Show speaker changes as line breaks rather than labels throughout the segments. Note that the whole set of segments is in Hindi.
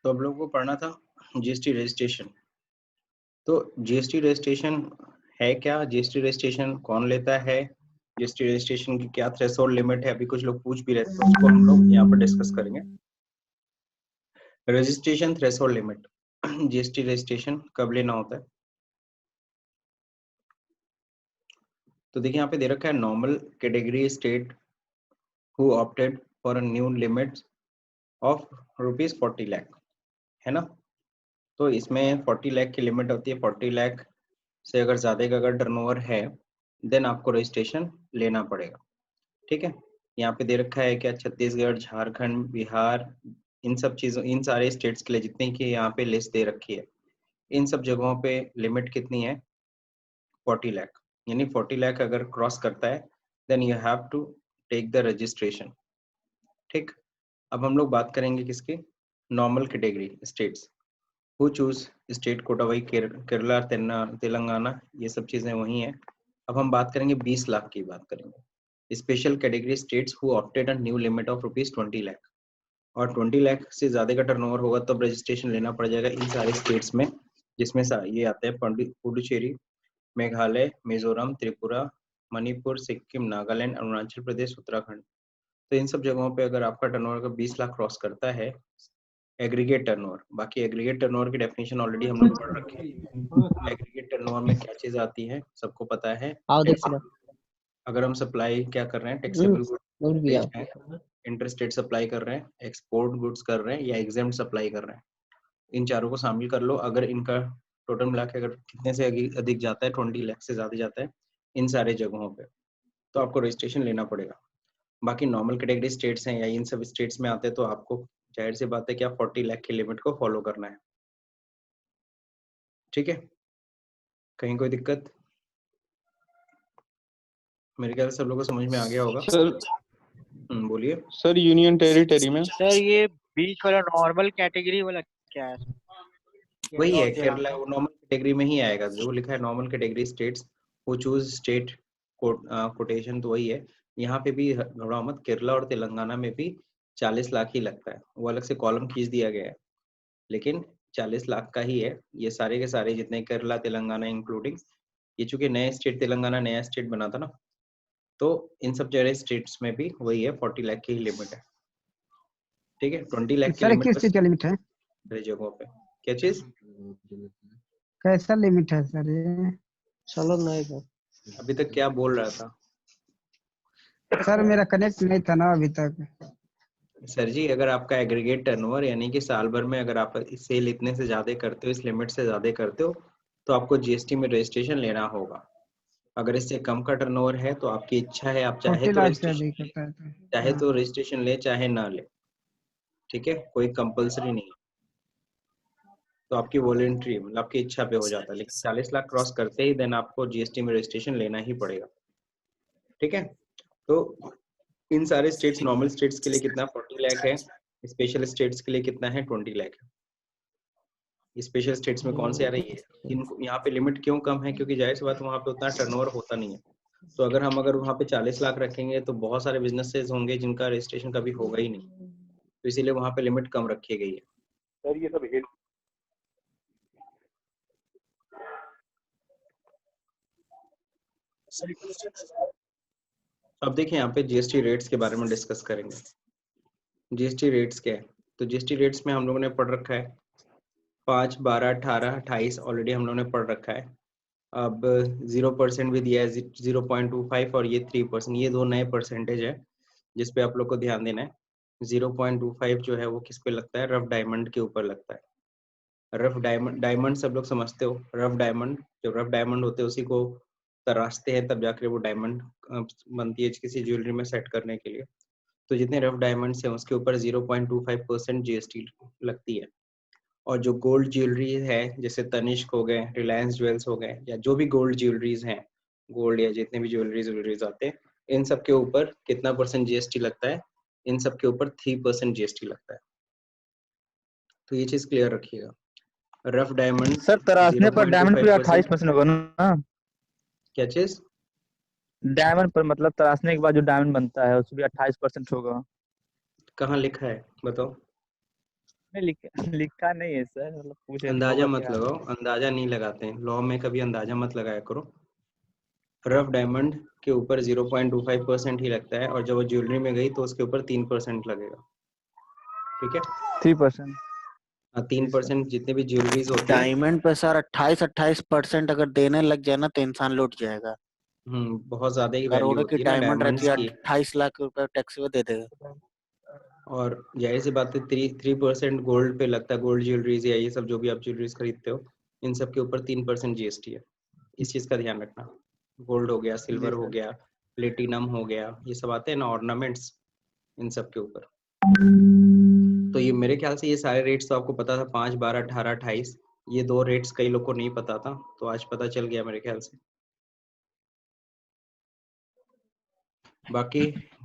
तो हम लोगों को पढ़ना था जीएसटी रजिस्ट्रेशन। तो जीएसटी रजिस्ट्रेशन है क्या, जीएसटी रजिस्ट्रेशन कौन लेता है, जीएसटी रजिस्ट्रेशन की क्या थ्रेशोल्ड लिमिट है, अभी कुछ लोग पूछ भी रहे थे, तो उसको हम लोग यहाँ पर डिस्कस करेंगे। Registration threshold limit, GST registration कब लेना होता है। तो देखिए यहाँ पे दे रखा है normal category state who opted for a new limit of ₹40 lakh, है ना। तो इसमें 40 लाख की लिमिट होती है। 40 लाख से अगर ज्यादा का अगर टर्नओवर है देन आपको रजिस्ट्रेशन लेना पड़ेगा। ठीक है, यहाँ पे दे रखा है क्या छत्तीसगढ़, झारखंड, बिहार, इन सब चीजों, इन सारे स्टेट्स के लिए जितने की यहाँ पे लिस्ट दे रखी है, इन सब जगहों पे लिमिट कितनी है 40 लाख। यानी 40 लाख अगर क्रॉस करता है then you have to take the registration. ठीक, अब हम लोग बात करेंगे किसकी, normal category states who choose state quota, वही केरला, तेलंगाना, ये सब चीजें वही हैं। अब हम बात करेंगे 20 लाख की बात करेंगे। Special category states who opted a new limit of ₹20 lakh, और 20 लाख से ज्यादा का टर्नओवर होगा तब रजिस्ट्रेशन लेना पड़ जाएगा इन सारे स्टेट्स में, जिसमें ये आते हैं पुडुचेरी, मेघालय, मिजोरम, त्रिपुरा, मणिपुर, सिक्किम, नागालैंड, अरुणाचल प्रदेश, उत्तराखंड। तो इन सब जगहों पे अगर आपका टर्नओवर का 20 लाख क्रॉस करता है, एग्रीगेट टर्नओवर, बाकी एग्रीगेट टर्नओवर की डेफिनेशन ऑलरेडी हम लोग पढ़ रखे हैं। एग्रीगेट टर्नओवर में क्या चीज आती है सबको पता है।
आओ देख सिला
अगर हम सप्लाई क्या कर रहे हैं, टैक्सेबल गुड्स
भी
बेच
आओ।
रहे हैं, इंटरस्टेट सप्लाई कर रहे हैं, एक्सपोर्ट गुड्स कर रहे हैं, या एग्जेम्प्ट सप्लाई कर रहे हैं, इन चारों को शामिल कर लो। अगर इनका टोटल मिला के अगर कितने से अधिक जाता है, 20 लाख से ज्यादा जाता है इन सारे जगहों पे, तो आपको रजिस्ट्रेशन लेना पड़ेगा। बाकी नॉर्मल कैटेगरी स्टेट्स हैं या इन सब स्टेट्स में आते हैं तो आपको जाहिर सी बात है कि आप 40 लाख की लिमिट को फॉलो करना है। ठीक है, कहीं कोई दिक्कत? मेरे ख्याल से सब लोगों को समझ में आ गया होगा।
सर
बोलिए
सर यूनियन टेरिटरी में
सर ये बीच वाला नॉर्मल कैटेगरी वाला क्या है?
वही
केरला और
है, केरला
तेलंगाना।
वो नॉर्मल कैटेगरी में ही आएगा, जो लिखा है नॉर्मल कैटेगरी स्टेट्स वो चूज स्टेट कोटेशन, तो वही है। यहाँ पे भी घबराओ मत, केरला और तेलंगाना में भी 40 लाख ही लगता है, वो अलग से कॉलम खींच दिया गया है, लेकिन 40 लाख का ही है। ये सारे के सारे जितने केरला तेलंगाना इंक्लूडिंग, ये चूंकि नए स्टेट, तेलंगाना नया स्टेट बना था ना, तो इन सब जगह स्टेट्स में भी वही है, 40 लाख की ही लिमिट है। ठीक है, 20 लाख की
सर
लिमिट
किस चीज का लिमिट है,
सारी जगहों पे। क्या चीज?
कैसा लिमिट है सर ये?
चलो नहीं सर,
अभी तक क्या बोल रहा था
सर मेरा कनेक्ट नहीं था ना अभी तक।
सर जी? अगर आपका एग्रीगेट टर्नओवर यानी कि साल भर में अगर आप सेल इतने से ज्यादा करते हो, इस लिमिट से ज्यादा करते हो, तो आपको जीएसटी में रजिस्ट्रेशन लेना होगा। अगर इससे कम का टर्नओवर है तो आपकी इच्छा है, आप चाहे
40
तो
लाख से
रजिस्ट्रेशन
अधिक
ले,
होता है तो
चाहे
हाँ।
तो रजिस्ट्रेशन ले, चाहे ना ले। ठीक है, कोई कंपलसरी नहीं है, तो आपकी वॉलेंट्री, मतलब आपकी इच्छा पे हो जाता है। लेकिन 40 लाख क्रॉस करते ही देन आपको जीएसटी में रजिस्ट्रेशन लेना ही पड़ेगा। ठीक है, तो इन सारे स्टेट्स, नॉर्मल स्टेट्स के लिए कितना 40 लाख है, स्पेशल स्टेट्स के लिए कितना है 20 लाख है। स्पेशल स्टेट्स में कौन से आ रही है, इनको यहाँ पे लिमिट क्यों कम है, क्योंकि जाहिर सी बात वहाँ पे उतना टर्नओवर होता नहीं है। तो अगर वहाँ पे 40 लाख रखेंगे तो बहुत सारे बिजनेसेस होंगे जिनका रजिस्ट्रेशन कभी होगा ही नहीं, तो इसीलिए वहाँ पे लिमिट कम रखी गई है।
सर ये सब
अब देखिए यहाँ पे जीएसटी रेट्स के बारे में डिस्कस करेंगे। जीएसटी रेट्स क्या है, तो जीएसटी रेट्स में हम लोगों ने पढ़ रखा है 5, 12, 18, 28 ऑलरेडी हम लोगों ने पढ़ रखा है। अब 0% भी दिया है, 0.25 और ये 3%, ये दो नए परसेंटेज है जिसपे आप लोग को ध्यान देना है। 0.25 जो है वो किस पे लगता है, रफ डायमंड के ऊपर लगता है। रफ डायमंड, डायमंड सब लोग समझते हो, रफ डायमंड, जब रफ डायमंड होते हैं उसी को तराशते हैं तब जाकर वो डायमंड बनती है किसी ज्वेलरी में सेट करने के लिए। तो जितने रफ डायमंड्स हैं उसके ऊपर 0.25% जीएसटी लगती है। और जो गोल्ड ज्वेलरी है, जैसे तनिष्क हो गए, रिलायंस ज्वेल्स हो गए, या जो भी गोल्ड ज्वेलरीज हैं, गोल्ड या जितने भी ज्वेलरीज आते हैं, इन सब के ऊपर कितना परसेंट जीएसटी लगता है, इन सब के ऊपर 3% जीएसटी लगता है। तो ये चीज क्लियर रखिएगा। रफ डायमंड
सर तराशने पर डायमंड पे
0.25%।
28% होगा ना?
क्या चीज?
डायमंड पर मतलब तराशने के बाद जो डायमंड बनता है उसमें भी 28% होगा।
कहाँ लिखा है बताओ?
इसमें लिखा नहीं है सर, मतलब पूछे तो
अंदाजा मत
क्या।
लगाओ, अंदाजा नहीं लगाते हैं लॉ में, कभी अंदाजा मत लगाया करो। रफ डायमंड के ऊपर 0.25% ही लगता है, और जब वो ज्वेलरी में गई तो उसके ऊपर 3% लगेगा। ठीक है,
3%।
3% जितने भी ज्वेलरीज होती है।
डायमंड पे सर 28% अगर देने लग जाए ना तो इंसान लौट जाएगा।
बहुत ज्यादा ही वैल्यू
करोड़ों की
होती है ना
डायमंड रहती
डायमंड्स
है,
की।
28 लाख रुपए टैक्स में दे देगा।
और जाहिर सी बात है 3% गोल्ड पे लगता है, गोल्ड ज्वेलरीज या ये सब जो भी आप ज्वेलरीज खरीदते हो, इन सब के ऊपर 3% जीएसटी है। इस चीज का ध्यान रखना। गोल्ड हो गया, सिल्वर हो गया, प्लेटिनम हो गया, ये सब आते हैं ना ऑर्नामेंट्स, इन सब के ऊपर। तो ये मेरे ख्याल से ये सारे रेट्स तो आपको पता था, 5, 12, 18, 28। ये 2 रेट्स कई लोग को नहीं पता था, तो आज पता चल गया मेरे ख्याल से। बाकी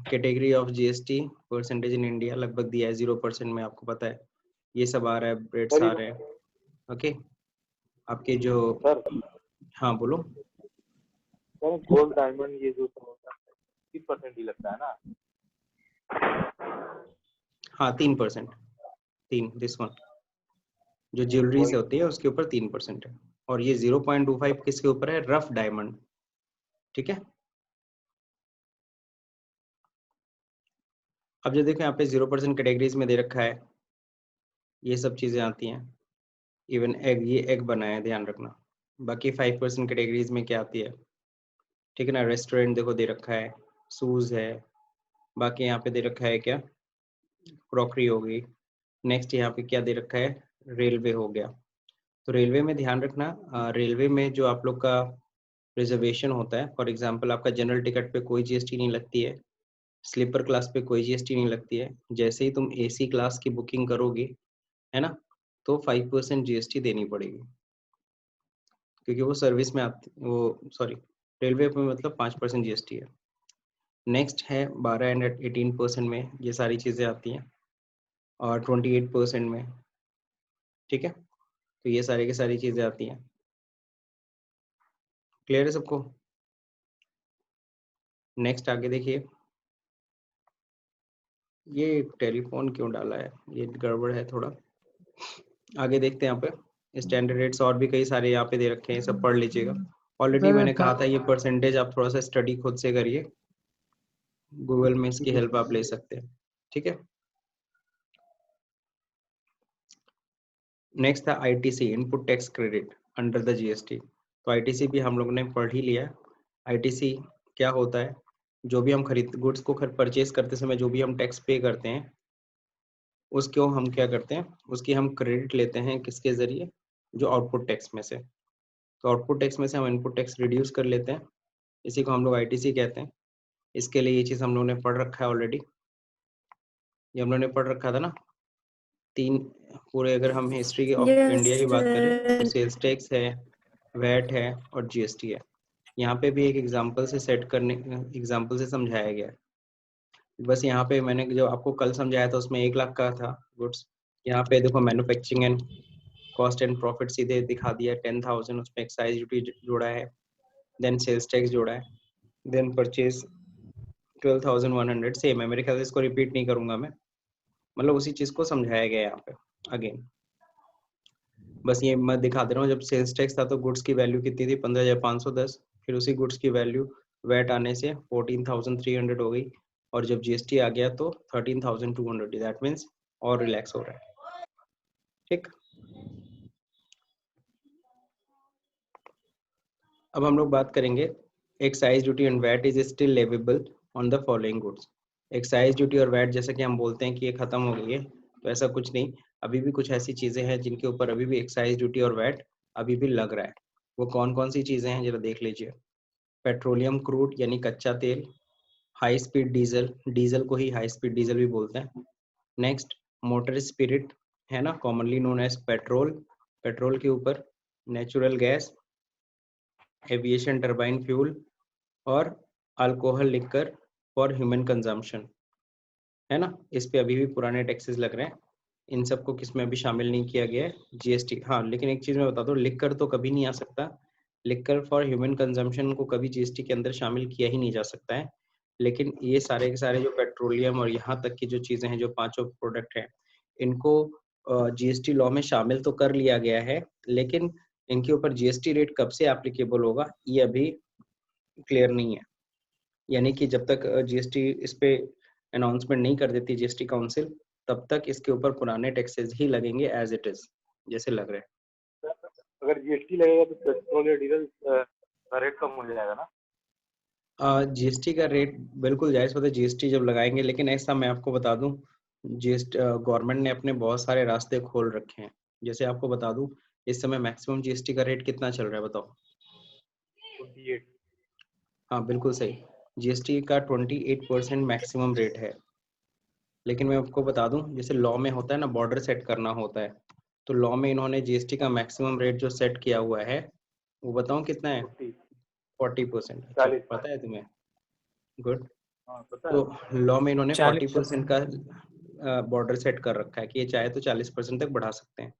category of GST percentage in India लगभग दिया है 0% में, आपको पता है। ये सब आ रहा है, रेट्स
सर
आ रहे हैं। ओके, आपके जो,
सर
हाँ बोलो।
सर गोल्ड डायमंड ये जो सब होता है 30% ही लगता है ना?
हाँ 3%, 3 दिस वन जो ज्वेलरी से
वही
होती है उसके ऊपर 3% है। और ये 0.25 किसके ऊपर है? Rough diamond. ठीक है, अब जो देखो यहाँ पे 0% कैटेगरीज में दे रखा है, ये सब चीजें आती हैं। इवन एग, ये एग बना है, ध्यान रखना। बाकी 5% कैटेगरीज में क्या आती है? ठीक है ना, रेस्टोरेंट देखो दे रखा है, शूज है। बाकी यहाँ पे दे रखा है क्या? क्रॉकरी हो गई। नेक्स्ट यहाँ पे क्या दे रखा है? रेलवे हो गया। तो रेलवे में ध्यान रखना, रेलवे में जो आप लोग का रिजर्वेशन होता है, फॉर एग्जांपल आपका जनरल टिकट पे कोई जीएसटी नहीं लगती है, स्लीपर क्लास पे कोई जीएसटी नहीं लगती है। जैसे ही तुम एसी क्लास की बुकिंग करोगे, है ना, तो 5% जीएसटी देनी पड़ेगी, क्योंकि वो सर्विस में आती, वो सॉरी, रेलवे पे मतलब 5% जीएसटी है। नेक्स्ट है 12 एंड 18% में ये सारी चीज़ें आती हैं, और 28% में। ठीक है, तो ये सारी की सारी चीज़ें आती हैं। क्लियर है सबको? नेक्स्ट आगे देखिए, ये टेलीफोन क्यों डाला है, ये गड़बड़ है थोड़ा। आगे देखते हैं, यहाँ पे स्टैंडर्ड रेट्स और भी कई सारे यहाँ पे दे रखे हैं, सब पढ़ लीजिएगा। ऑलरेडी
सर
मैंने कहा था ये परसेंटेज आप थोड़ा सा स्टडी खुद से करिए, गूगल में इसकी हेल्प आप ले सकते हैं। ठीक है, नेक्स्ट था ITC, input tax credit under the GST. तो आईटीसी भी हम लोग ने पढ़ ही लिया। आईटीसी क्या होता है? जो भी हम खरीद गुड्स को परचेज करते समय जो भी हम टैक्स पे करते हैं, उसको हम क्या करते हैं, उसकी हम क्रेडिट लेते हैं किसके जरिए? जो आउटपुट टैक्स में से। तो आउटपुट टैक्स में से हम इनपुट टैक्स रिड्यूस कर लेते हैं, इसी को हम लोग आईटीसी कहते हैं। इसके लिए ये चीज़ हम लोगों ने पढ़ रखा है ऑलरेडी, ये हम लोगों ने पढ़ रखा था ना। 3 पूरे, अगर हम हिस्ट्री ऑफ इंडिया की बात करें तो सेल्स टैक्स है, वैट है और जीएसटी है। यहाँ पे भी एक एग्जांपल से सेट करने, एग्जांपल से समझाया गया है। बस यहाँ पे मैंने जो आपको कल समझाया था उसमें 1 लाख का था गुड्स, यहाँ पे देखो manufacturing and cost and profit सीधे दिखा दिया 10,000, उसमें एक्साइज ड्यूटी जोड़ा है, देन सेल्स टैक्स जोड़ा है, देन परचेज 12,100। सेम है मेरे ख्याल से, इसको रिपीट नहीं करूंगा मैं, मतलब उसी चीज को समझाया गया यहाँ पे अगेन। बस ये मैं दिखा दे रहा हूँ, जब सेल्स टैक्स था तो गुड्स की वैल्यू कितनी थी? 15,510। फिर उसी गुड्स की वैल्यू वैट आने से 14,300 हो गई, और जब जीएसटी आ गया तो 13,200। दैट मीन्स और रिलैक्स हो रहा है। ठीक, अब हम लोग बात करेंगे excise duty and VAT is still leviable on the following goods. Excise duty और वैट जैसा कि हम बोलते हैं कि ये खत्म हो गई है, तो ऐसा कुछ नहीं, अभी भी कुछ ऐसी चीजें हैं जिनके ऊपर अभी भी एक्साइज ड्यूटी और वैट अभी भी लग रहा है। वो कौन कौन सी चीजें हैं जरा देख लीजिए। पेट्रोलियम क्रूड यानी कच्चा तेल, हाई स्पीड डीजल, डीजल को ही हाई स्पीड डीजल भी बोलते हैं। नेक्स्ट मोटर स्पिरिट, है ना, commonly known as petrol, petrol के ऊपर natural gas, aviation turbine fuel, और alcohol liquor for human consumption, है ना। इस पे अभी भी पुराने टैक्सेस लग रहे हैं, इन सबको किस में अभी शामिल नहीं किया गया है? जीएसटी। हाँ, लेकिन एक चीज मैं बता दूं, लिकर तो कभी नहीं आ सकता, लिकर फॉर ह्यूमन कंजम्पशन को कभी जीएसटी के अंदर शामिल किया ही नहीं जा सकता है। लेकिन ये सारे के सारे जो पेट्रोलियम और यहाँ तक की जो चीजें हैं, जो 5 प्रोडक्ट हैं, इनको जीएसटी लॉ में शामिल तो कर लिया गया है, लेकिन इनके ऊपर जीएसटी रेट कब से एप्लीकेबल होगा ये अभी क्लियर नहीं है। यानी कि जब तक जीएसटी इस पे अनाउंसमेंट नहीं कर देती जीएसटी काउंसिल, तब तक इसके ऊपर पुराने टैक्सेस ही लगेंगे एज इट इज, जैसे लग रहे हैं।
अगर जीएसटी लगेगा तो पेट्रोल या डीजल का रेट कम हो जाएगा ना?
जीएसटी का रेट बिल्कुल जायज बात है, जीएसटी जब लगाएंगे, लेकिन ऐसा मैं आपको बता दूं, जीएसटी गवर्नमेंट ने अपने बहुत सारे रास्ते खोल रखे हैं। जैसे आपको बता दूं, इस समय मैक्सिमम जीएसटी का रेट कितना चल रहा है बताओ?
28।
हाँ बिल्कुल सही, जीएसटी का 28% मैक्सिमम रेट है। लेकिन मैं आपको बता दूं, जैसे लॉ में होता है ना, बॉर्डर सेट करना होता है, तो लॉ में इन्होंने जीएसटी का मैक्सिमम रेट जो सेट किया हुआ है वो बताऊं कितना है? 40%। अच्छा,
40।
पता है तुम्हें? गुड।
हाँ पता है।
तो लॉ में इन्होंने 40%
40%।
का बॉर्डर सेट कर रखा है कि ये चाहे तो 40% तक बढ़ा सकते हैं।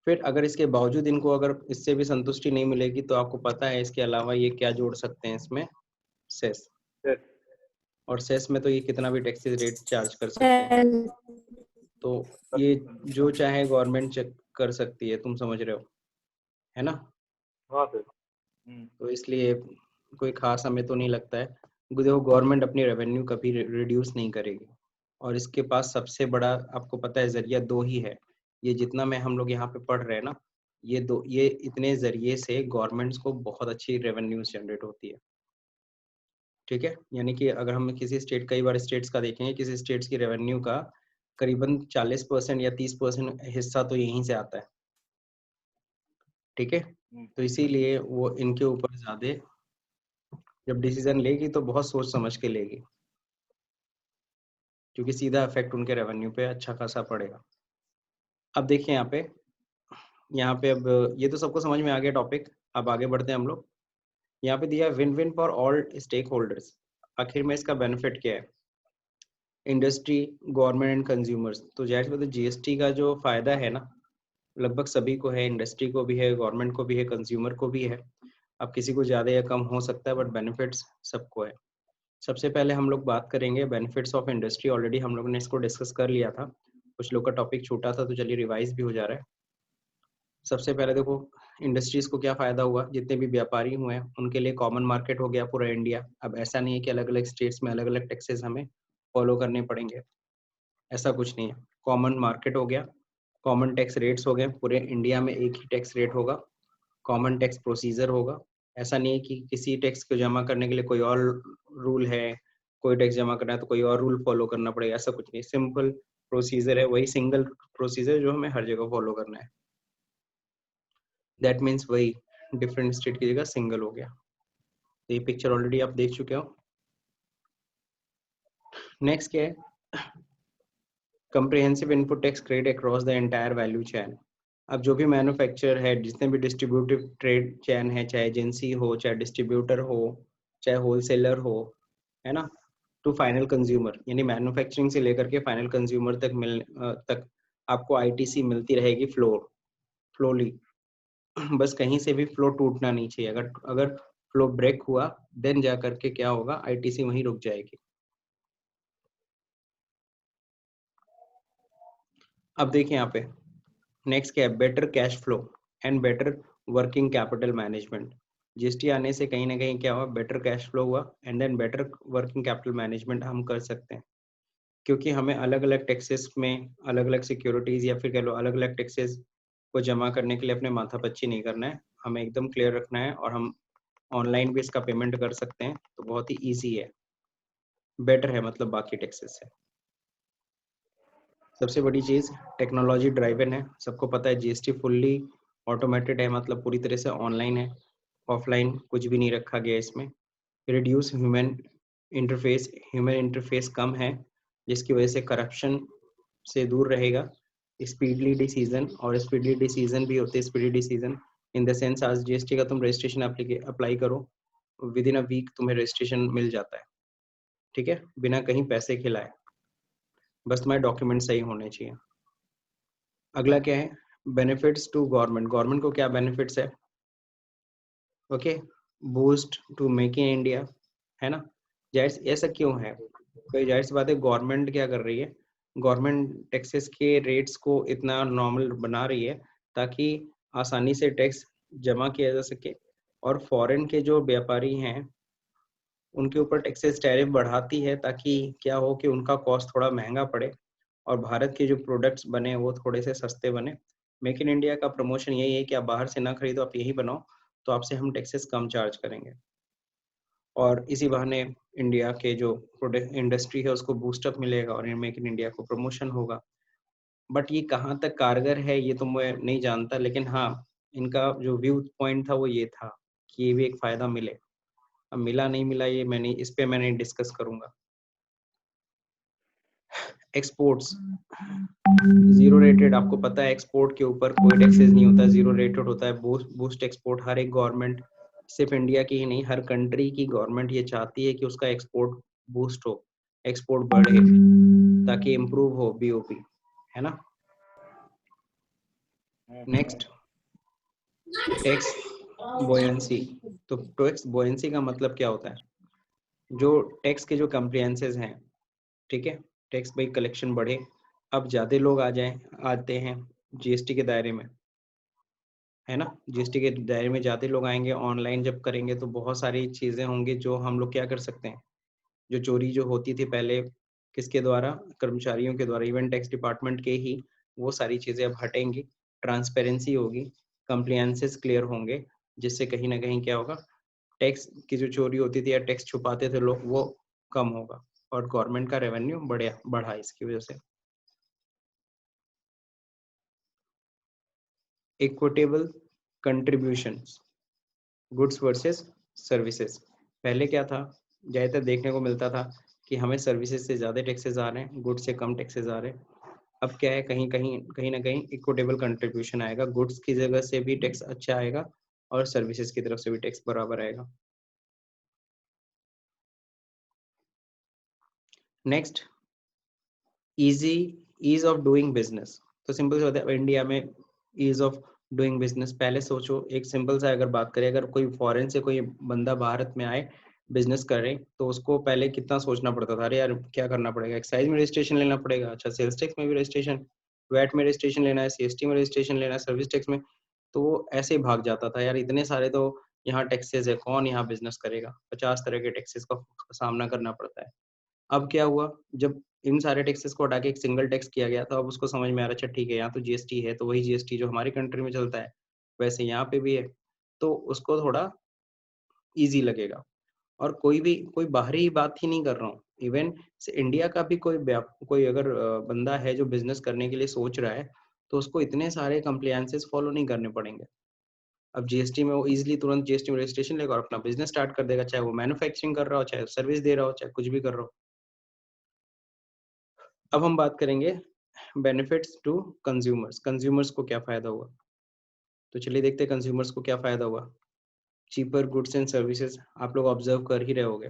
फिर अगर इसके बावजूद इनको अगर इससे भी संतुष्टि नहीं मिलेगी, तो आपको पता है इसके अलावा ये क्या जोड़ सकते हैं इसमें? सेस।
Yes.
और सेस में तो ये कितना भी टैक्सेस रेट चार्ज कर सकते हैं, तो ये जो चाहे गवर्नमेंट चेक कर सकती है, तुम समझ रहे हो, है ना?
हाँ सर।
तो इसलिए कोई खास हमें तो नहीं लगता है। देखो, गवर्नमेंट अपनी रेवेन्यू कभी रिड्यूस नहीं करेगी, और इसके पास सबसे बड़ा आपको पता है जरिया दो ही है। ये जितना मैं हम लोग यहाँ पे पढ़ रहे हैं ना, ये इतने जरिए से गवर्नमेंट्स को बहुत अच्छी रेवेन्यूज जनरेट होती है। ठीक है, यानी कि अगर हम किसी स्टेट, कई बार स्टेट्स का देखेंगे, किसी स्टेट्स की रेवेन्यू का करीबन 40% या 30% हिस्सा तो यहीं से आता है। ठीक है, तो इसीलिए वो इनके ऊपर ज्यादा जब डिसीजन लेगी तो बहुत सोच समझ के लेगी, क्योंकि सीधा इफेक्ट उनके रेवेन्यू पे अच्छा खासा पड़ेगा। अब देखिए यहाँ पे अब ये तो सबको समझ में आ गया टॉपिक। अब आगे बढ़ते हैं हम लोग। यहाँ पे दिया win win for all stakeholders. आखिर में इसका बेनिफिट क्या है? Industry, government and consumers. तो जाहिर सी बात है, जीएसटी का जो फायदा है ना, लगभग सभी को है, इंडस्ट्री को भी है, गवर्नमेंट को भी है, कंज्यूमर को भी है। अब किसी को ज्यादा या कम हो सकता है, बट बेनिफिट्स सबको है। सबसे पहले हम लोग बात करेंगे बेनिफिट्स ऑफ इंडस्ट्री। ऑलरेडी हम लोगों ने इसको डिस्कस कर लिया था, कुछ लोग का टॉपिक छूटा था, तो चलिए रिवाइज भी हो जा रहा है। सबसे पहले देखो, इंडस्ट्रीज को क्या फायदा हुआ? जितने भी व्यापारी हुए हैं उनके लिए कॉमन मार्केट हो गया पूरा इंडिया। अब ऐसा नहीं है कि अलग अलग स्टेट्स में अलग अलग टैक्सेस हमें फॉलो करने पड़ेंगे, ऐसा कुछ नहीं है। कॉमन मार्केट हो गया, कॉमन टैक्स रेट्स हो गए, पूरे इंडिया में एक ही टैक्स रेट होगा, कॉमन टैक्स प्रोसीजर होगा। ऐसा नहीं है कि किसी टैक्स को जमा करने के लिए कोई और रूल है, कोई टैक्स जमा करना है तो कोई और रूल फॉलो करना पड़ेगा, ऐसा कुछ नहीं। सिंपल प्रोसीजर है, वही सिंगल प्रोसीजर जो हमें हर जगह फॉलो करना है। दैट मीन्स वही डिफरेंट स्टेट की जगह सिंगल हो गया। तो ये पिक्चर ऑलरेडी आप देख चुके हो। नेक्स्ट क्या है? Comprehensive input tax credit across the entire value chain. अब जो भी मैन्युफैक्चरर है, जितने भी डिस्ट्रीब्यूटिव ट्रेड चेन है, चाहे एजेंसी हो, चाहे डिस्ट्रीब्यूटर हो, चाहे होलसेलर हो, है ना, टू फाइनल कंज्यूमर, यानी मैन्युफैक्चरिंग से लेकर के फाइनल कंज्यूमर तक आपको आईटीसी मिलती रहेगी फ्लोली। बस कहीं से भी फ्लो टूटना नहीं चाहिए। अगर फ्लो ब्रेक हुआ, देन जा करके क्या होगा, आईटीसी वहीं रुक जाएगी। अब देखिए यहाँ पे नेक्स्ट क्या है? Better cash flow and better working capital management. GST आने से कहीं ना कहीं क्या हुआ? बेटर कैश फ्लो हुआ, and then better working capital management हम कर सकते हैं, क्योंकि हमें अलग अलग टैक्सेस में अलग अलग सिक्योरिटीज, या फिर कह लो अलग अलग टैक्सेस को जमा करने के लिए अपने माथापच्ची नहीं करना है, हमें एकदम क्लियर रखना है, और हम ऑनलाइन भी इसका पेमेंट कर सकते हैं, तो बहुत ही ईजी है, बेटर है मतलब बाकी टैक्सेस से। सबसे बड़ी चीज टेक्नोलॉजी ड्राइवन है। सबको पता है जीएसटी फुल्ली ऑटोमेटेड है, मतलब पूरी तरह से ऑनलाइन है, ऑफलाइन कुछ भी नहीं रखा गया इसमें। रिड्यूस ह्यूमन इंटरफेस कम है, जिसकी वजह से करप्शन से दूर रहेगा। स्पीडली डिसीजन, और स्पीडली डिसीजन भी होते हैं, speedy decision in the sense आज जीएसटी का तुम रजिस्ट्रेशन अप्लाई करो, विद इन अ वीक तुम्हें रजिस्ट्रेशन मिल जाता है। ठीक है, बिना कहीं पैसे खिलाए, बस तुम्हारे डॉक्यूमेंट सही होने चाहिए। अगला क्या है? Benefits to government. गवर्नमेंट को क्या बेनिफिट्स है? Okay, boost to make in India, है ना। जाहिर ऐसा क्यों है? कोई जाहिर सी बात है, गवर्नमेंट क्या कर रही है, गवर्नमेंट टैक्सेस के रेट्स को इतना नॉर्मल बना रही है ताकि आसानी से टैक्स जमा किया जा सके, और फॉरेन के जो व्यापारी हैं उनके ऊपर टैक्सेस टैरिफ बढ़ाती है ताकि क्या हो कि उनका कॉस्ट थोड़ा महंगा पड़े और भारत के जो प्रोडक्ट्स बने वो थोड़े से सस्ते बने। मेक इन इंडिया का प्रमोशन यही है कि आप बाहर से ना खरीदो, आप यही बनाओ, तो आपसे हम टैक्सेस कम चार्ज करेंगे और इसी बहाने इंडिया के जो प्रोडक्ट इंडस्ट्री है उसको बूस्टअप मिलेगा और मेक इन इंडिया को प्रमोशन होगा। बट ये कहाँ तक कारगर है ये तो मैं नहीं जानता, लेकिन हाँ, इनका जो व्यू पॉइंट था वो ये था कि ये भी एक फायदा मिले। अब मिला नहीं मिला ये मैंने इस पे मैंने डिस्कस करूंगा। एक्सपोर्ट्स जीरो रेटेड, आपको पता है एक्सपोर्ट के ऊपर कोई टैक्सेस नहीं होता, जीरो रेटेड होता है। बूस्ट एक्सपोर्ट, हर एक गवर्नमेंट, सिर्फ इंडिया की ही नहीं, हर कंट्री की गवर्नमेंट ये चाहती है कि उसका एक्सपोर्ट बूस्ट हो, एक्सपोर्ट बढ़े ताकि इम्प्रूव हो बीओपी, है ना। Next, tax बोयंसी। तो टैक्स बोयंसी का मतलब क्या होता है? जो टैक्स के जो कंप्रिहेंसेस हैं, ठीक है, टैक्स भाई कलेक्शन बढ़े, अब ज्यादा लोग आते हैं जीएसटी के दायरे में, है ना। जीएसटी के दायरे में ज्यादा लोग आएंगे, ऑनलाइन जब करेंगे तो बहुत सारी चीजें होंगी जो हम लोग क्या कर सकते हैं। जो चोरी जो होती थी पहले किसके द्वारा, कर्मचारियों के द्वारा, इवन टैक्स डिपार्टमेंट के ही, वो सारी चीजें अब हटेंगी, ट्रांसपेरेंसी होगी, कंप्लायंसेस क्लियर होंगे, जिससे कहीं ना कहीं क्या होगा, टैक्स की जो चोरी होती थी या टैक्स छुपाते थे लोग वो कम होगा और गवर्नमेंट का रेवेन्यू बढ़ा इसकी वजह से। Equitable contributions, goods versus services. पहले क्या था, ज्यादातर देखने को मिलता था कि हमें सर्विसेज से ज्यादा टैक्सेस आ रहे हैं, गुड्स से कम टैक्सेस आ रहे हैं। अब क्या है, कहीं ना कहीं इक्विटेबल कंट्रीब्यूशन आएगा, गुड्स की जगह से भी टैक्स अच्छा आएगा और सर्विसेज की तरफ से भी टैक्स बराबर आएगा। Next, ease of doing business. तो सिंपल से होता है इंडिया में ईज ऑफ डूइंग बिजनेस। पहले सोचो, एक सिंपल सा अगर बात करें, अगर कोई फॉरेन से कोई बंदा भारत में आए बिजनेस करे तो उसको पहले कितना सोचना पड़ता था, अरे यार क्या करना पड़ेगा, एक्साइज में रजिस्ट्रेशन लेना पड़ेगा, अच्छा सेल्स टैक्स में भी रजिस्ट्रेशन, वैट में रजिस्ट्रेशन लेना है, सीएसटी में रजिस्ट्रेशन लेना है, सर्विस टैक्स में, तो वो ऐसे ही भाग जाता था, यार इतने सारे तो यहाँ टैक्सेस है, कौन यहाँ बिजनेस करेगा, 50 तरह के टैक्सेस का सामना करना पड़ता है। अब क्या हुआ, जब इन सारे टैक्सेस को हटा के एक सिंगल टैक्स किया गया तो अब उसको समझ में आ रहा है, अच्छा ठीक है, यहाँ तो जीएसटी है, तो वही जीएसटी जो हमारी कंट्री में चलता है वैसे यहाँ पे भी है, तो उसको थोड़ा इजी लगेगा। और कोई बाहरी बात ही नहीं कर रहा हूँ, इवन इंडिया का भी कोई अगर बंदा है जो बिजनेस करने के लिए सोच रहा है तो उसको इतने सारे कंप्लायंसेस फॉलो नहीं करने पड़ेंगे। अब जीएसटी में वो इजीली तुरंत जीएसटी में रजिस्ट्रेशन लेगा और अपना बिजनेस स्टार्ट कर देगा, चाहे वो मैन्युफैक्चरिंग कर रहा हो, चाहे सर्विस दे रहा हो, चाहे कुछ भी कर रहा हो। अब हम बात करेंगे बेनिफिट्स टू कंज्यूमर्स। कंज्यूमर्स को क्या फायदा हुआ, तो चलिए देखते हैं कंज्यूमर्स को क्या फायदा हुआ। चीपर गुड्स एंड सर्विसेज, आप लोग ऑब्जर्व कर ही रहे होगे,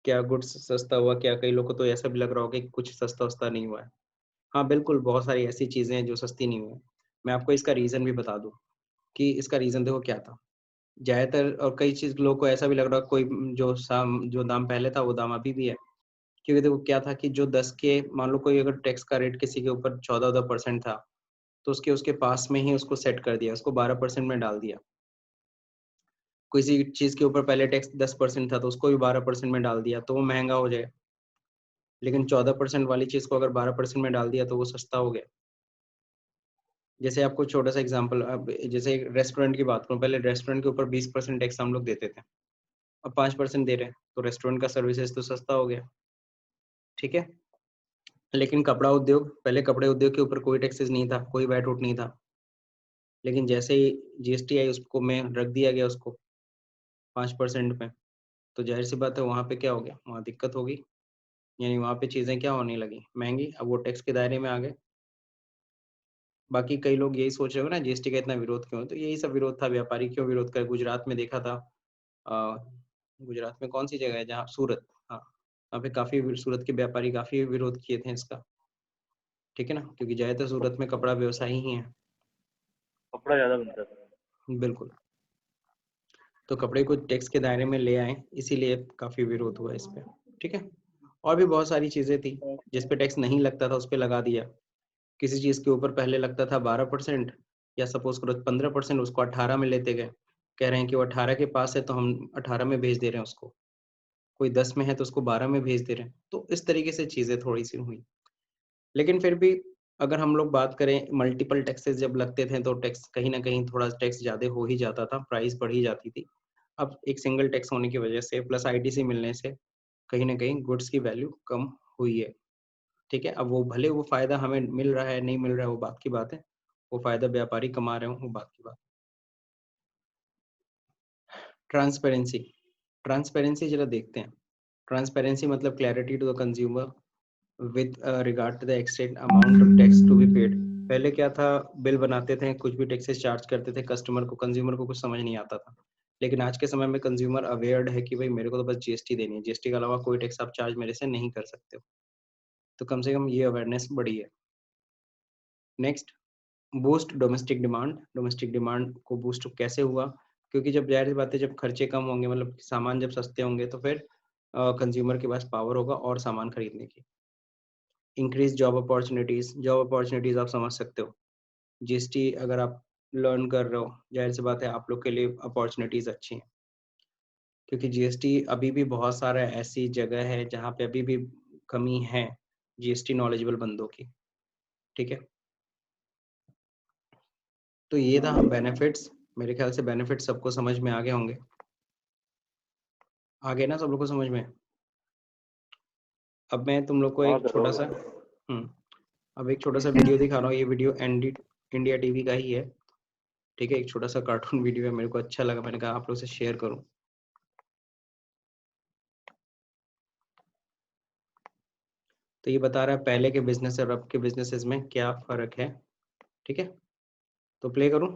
क्या गुड्स सस्ता हुआ, क्या कई लोगों को तो ऐसा भी लग रहा होगा कि कुछ सस्ता नहीं हुआ है। हाँ बिल्कुल, बहुत सारी ऐसी चीजें हैं जो सस्ती नहीं हुई। मैं आपको इसका रीजन भी बता दूं कि इसका रीजन देखो क्या था। ज्यादातर और कई चीज लोगों को ऐसा भी लग रहा है, कोई जो दाम पहले था वो दाम अभी भी है, क्योंकि देखो क्या था कि जो 10 के, मान लो कोई अगर टैक्स का रेट किसी के ऊपर 14% था तो उसके उसके पास में ही उसको सेट कर दिया, उसको 12% में डाल दिया। किसी चीज के ऊपर पहले टैक्स 10% था तो उसको भी 12% में डाल दिया, तो वो महंगा हो जाए। लेकिन 14% वाली चीज को अगर 12% में डाल दिया तो वो सस्ता हो गया। जैसे आपको छोटा सा एग्जांपल, अब जैसे रेस्टोरेंट की बात करूं, पहले रेस्टोरेंट के ऊपर 20% टैक्स हम लोग देते थे, अब 5% दे रहे हैं, तो रेस्टोरेंट का सर्विसेज तो सस्ता हो गया, ठीक है। लेकिन कपड़ा उद्योग, पहले कपड़े उद्योग के ऊपर कोई टैक्सेस नहीं था, कोई वैट उठ नहीं था, लेकिन जैसे ही जीएसटी आई उसको में रख दिया गया उसको 5% में, तो जाहिर सी बात है वहाँ पे क्या हो गया, वहाँ दिक्कत होगी, यानी वहाँ पे चीजें क्या होने लगी, महंगी, अब वो टैक्स के दायरे में आ गए। बाकी कई लोग यही सोच रहे हो ना जीएसटी का इतना विरोध क्यों है, तो यही सब विरोध था, व्यापारी क्यों विरोध कर, गुजरात में देखा था, अ, गुजरात में कौन सी जगह है जहाँ, सूरत, हाँ, वहाँ पे काफी सूरत के व्यापारी काफी विरोध किए थे इसका, ठीक है ना, क्योंकि ज्यादातर सूरत में कपड़ा व्यवसाय ही है।
कपड़ा ज्यादा बनता था।
बिल्कुल, तो कपड़े को टैक्स के दायरे में ले आए, इसीलिए काफी विरोध हुआ इस पे, ठीक है। और भी बहुत सारी चीजें थी जिस पे टैक्स नहीं लगता था उस पे लगा दिया। किसी चीज के ऊपर पहले लगता था 12% या सपोज करो 15%, उसको 18 में लेते गए, कह रहे हैं कि वो 18 के पास है तो हम 18 में भेज दे रहे हैं उसको, कोई 10 में है तो उसको 12 में भेज दे रहे हैं। तो इस तरीके से चीजें थोड़ी सी हुई। लेकिन फिर भी अगर हम लोग बात करें, मल्टीपल टैक्सेस जब लगते थे तो टैक्स कहीं ना कहीं थोड़ा टैक्स ज्यादा हो ही जाता था, प्राइस बढ़ ही जाती थी। अब एक सिंगल टैक्स होने की वजह से प्लस आईटीसी मिलने से कहीं ना कहीं गुड्स की वैल्यू कम हुई है। ठीक है, अब वो भले वो फायदा हमें मिल रहा है नहीं मिल रहा है वो बात की बात है, वो फायदा व्यापारी कमा रहे हो वो बात की बात। ट्रांसपेरेंसी, ट्रांसपेरेंसी जरा देखते हैं। ट्रांसपेरेंसी मतलब clarity to the consumer with regard to the extent amount of tax to be paid। पहले क्या था, बिल बनाते थे, कुछ भी टैक्सेस चार्ज करते थे कस्टमर को, कंज्यूमर को कुछ समझ नहीं आता था। लेकिन आज के समय में कंज्यूमर अवेयर्ड है कि भाई मेरे को तो बस जीएसटी देनी है, जीएसटी के अलावा कोई टैक्स आप चार्ज मेरे से नहीं कर सकते हो। तो कम से कम ये अवेयरनेस बढ़ी है। Next, boost domestic demand. Domestic demand को बूस्ट कैसे हुआ? क्योंकि जब जाहिर सी बात है जब खर्चे कम होंगे, मतलब सामान जब सस्ते होंगे तो फिर कंज्यूमर के पास पावर होगा और सामान खरीदने की। Increase job opportunities, job opportunities आप समझ सकते हो, जीएसटी अगर आप लर्न कर रहे हो जाहिर सी बात है आप लोग के लिए अपॉर्चुनिटीज अच्छी हैं, क्योंकि जीएसटी अभी भी बहुत सारा ऐसी जगह है जहाँ पे अभी भी कमी है जीएसटी नॉलेजेबल बंदों की। ठीक है, तो ये था बेनिफिट्स। मेरे ख्याल से बेनिफिट्स सबको समझ में आ गए होंगे, आगे ना सब लोग को समझ में। अब मैं तुम लोग को एक छोटा सा अब एक छोटा सा वीडियो दिखा रहा हूँ। ये वीडियो इंडिया टीवी का ही है। ठीक है, एक छोटा सा कार्टून वीडियो है, मेरे को अच्छा लगा, मैंने कहा आप लोग से शेयर करूं। तो ये बता रहा है पहले के बिजनेस और अब के बिजनेसेस में क्या फर्क है। ठीक है, तो प्ले करूं।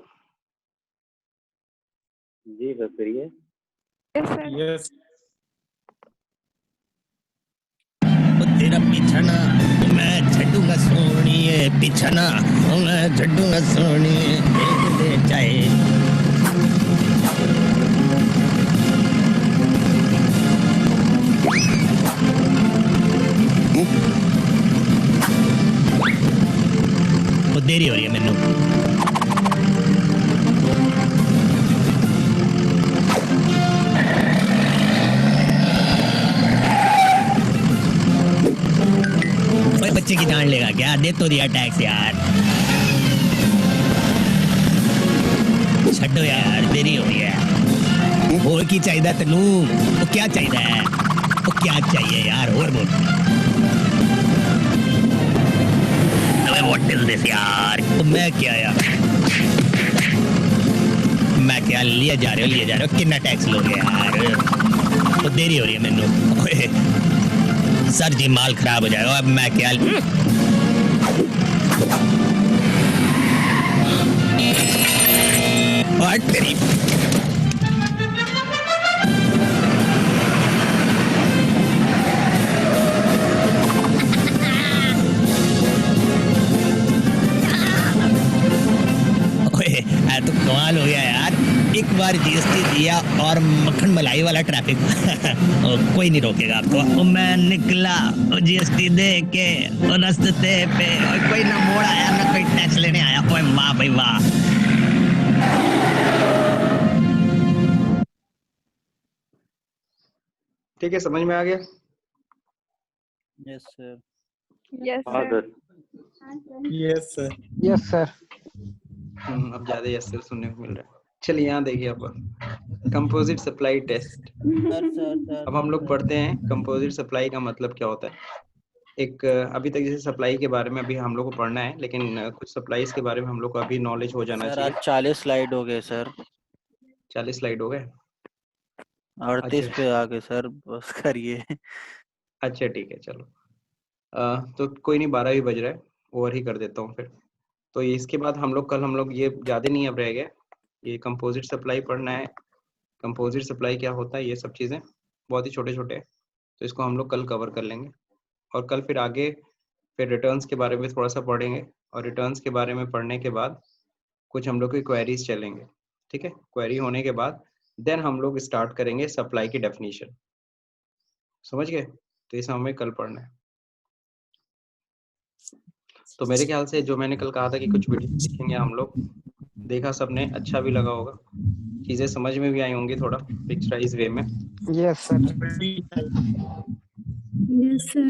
जी सर करिए।
यस
तेरा बिछाना मैं झड्डूंगा सोनिए, बिछाना मैं झड्डूंगा सोनिए, देख ले चाहे। वो देरी हो रही है मैनू। ओए बच्चे की जान लेगा क्या? दे तो दिया टैक्स यार। छड्डो यार, देरी हो रही है। और की चाहिए तेनू? वो क्या चाहिए? वो क्या चाहिए यार? और बोल। अबे व्हाट इज दिस यार? तो मैं क्या यार? मैं क्या लिए जा रहे हो कितना टैक्स लोगे यार? तो देरी हो रही है मैनू। ओए सर जी माल खराब हो जाएगा। अब मैं क्या और तेरी तो कमाल हो गया यार। एक बार जीएसटी दिया और मक्खन मलाई वाला ट्रैफिक कोई नहीं रोकेगा आपको। मैं निकला जीएसटी दे के रास्ते पे, कोई ना मोड़ आया ना कोई टैक्स लेने आया। ओए वाह भाई वाह।
ठीक है, समझ में आ गया?
Yes sir.
हाँ sir.
Yes sir.
Yes sir.
अब ज्यादा यस सर सुनने को मिल रहा है। चलिए यहाँ देखिए अब कंपोजिट सप्लाई टेस्ट। अब हम लोग पढ़ते हैं कंपोजिट सप्लाई का मतलब क्या होता है। एक अभी तक जैसे सप्लाई के बारे में अभी हम लोग को पढ़ना है, लेकिन कुछ सप्लाईज के बारे में हम लोग को अभी नॉलेज हो जाना
सर
चाहिए।
आज 40 स्लाइड हो गए सर।
40 स्लाइड हो गए?
38
अच्छा
पे आ गए सर, बस करिए।
अच्छा ठीक है चलो। तो कोई नहीं, 12 भी बज रहा है, ओवर ही कर देता हूँ फिर। तो इसके बाद हम लोग ये ज़्यादा नहीं अब रह गया, ये कंपोजिट सप्लाई पढ़ना है। कंपोजिट सप्लाई क्या होता है, ये सब चीज़ें बहुत ही छोटे छोटे हैं, तो इसको हम लोग कल कवर कर लेंगे। और कल फिर आगे फिर रिटर्न्स के बारे में थोड़ा सा पढ़ेंगे, और रिटर्न्स के बारे में पढ़ने के बाद कुछ हम लोग की क्वेरीज चलेंगे। ठीक है, क्वेरी होने के बाद देन हम लोग स्टार्ट करेंगे सप्लाई की डेफिनेशन। समझ गए? तो इसे हमें कल पढ़ना है। तो मेरे ख्याल से जो मैंने कल कहा था कि कुछ वीडियो देखेंगे हम लोग, देखा सबने, अच्छा भी लगा होगा, चीजें समझ में भी आई होंगी थोड़ा पिक्चराइज वे में।
Yes sir.
Yes, sir.